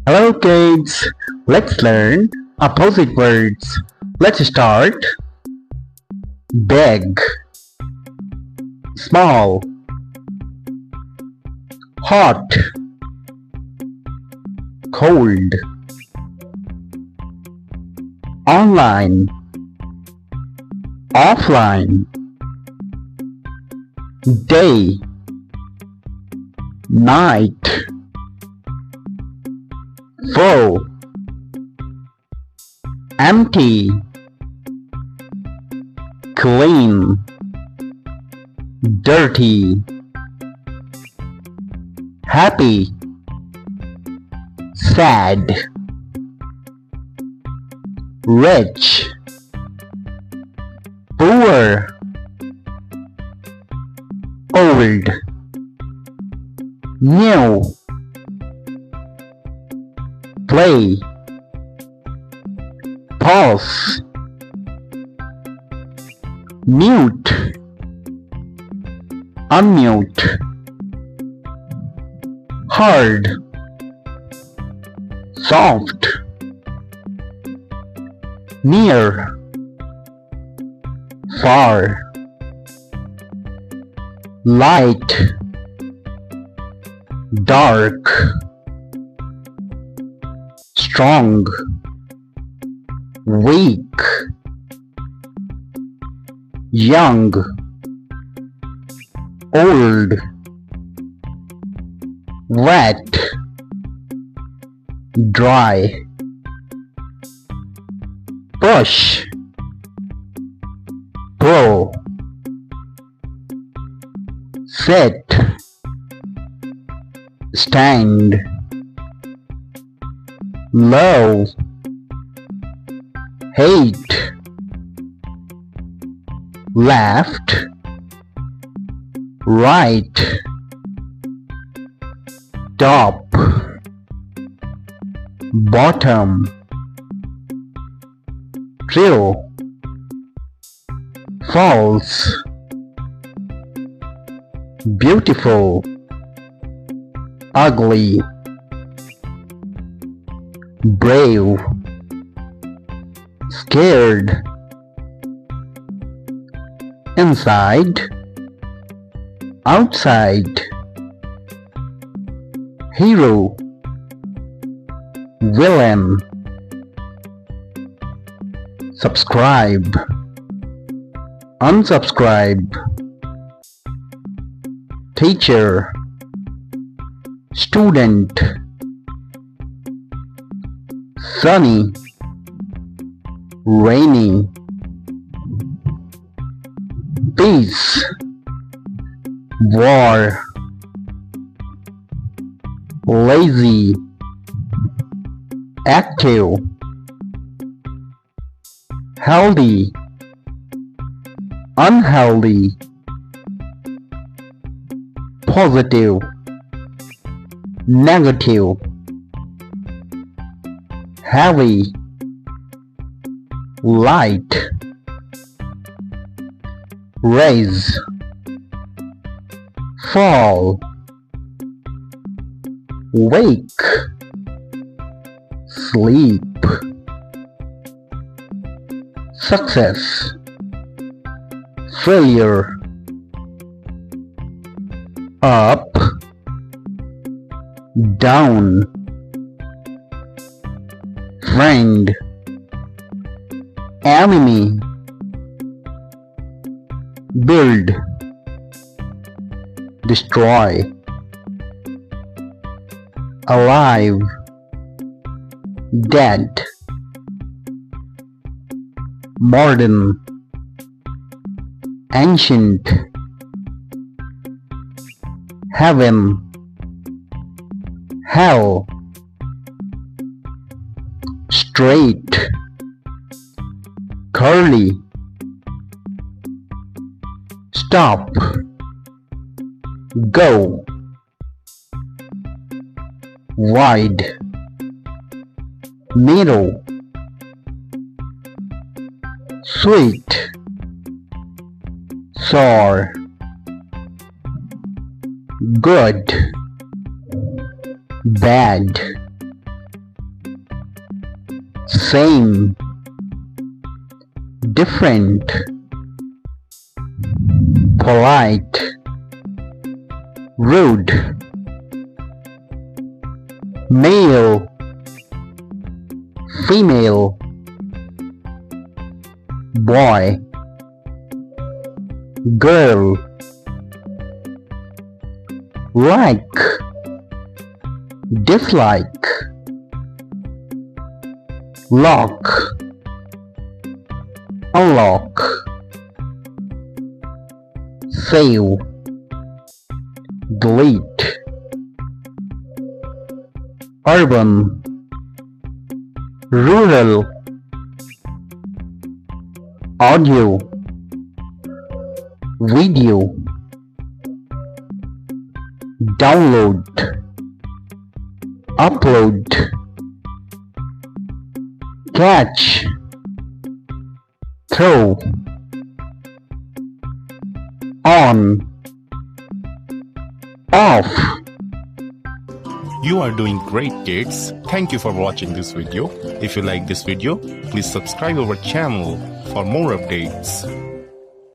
Hello kids, let's learn opposite words. Let's start. Big, small, hot, cold, online, offline, day, night, full, empty, clean, dirty, happy, sad, rich, poor, old, new, play, pause, mute, unmute, hard, soft, near, far, light, dark, strong, weak, young, old, wet, dry, push, pull, sit, stand, love, hate, left, right, top, bottom, true, false, beautiful, ugly, brave, scared, inside, outside, hero, villain, subscribe, unsubscribe, teacher, student, sunny, rainy, peace, war, lazy, active, healthy, unhealthy, positive, negative, heavy, light, raise, fall, wake, sleep, success, failure, up, down, friend, enemy, build, destroy, alive, dead, modern, ancient, heaven, hell, straight, curly, stop, go, wide, middle, sweet, sour, good, bad, same, different, polite, rude, male, female, boy, girl, like, dislike, lock, unlock, save, delete, urban, rural, audio, video, download, upload, catch, throw, on, off. You are doing great, kids. Thank you for watching this video. If you like this video, please subscribe our channel for more updates.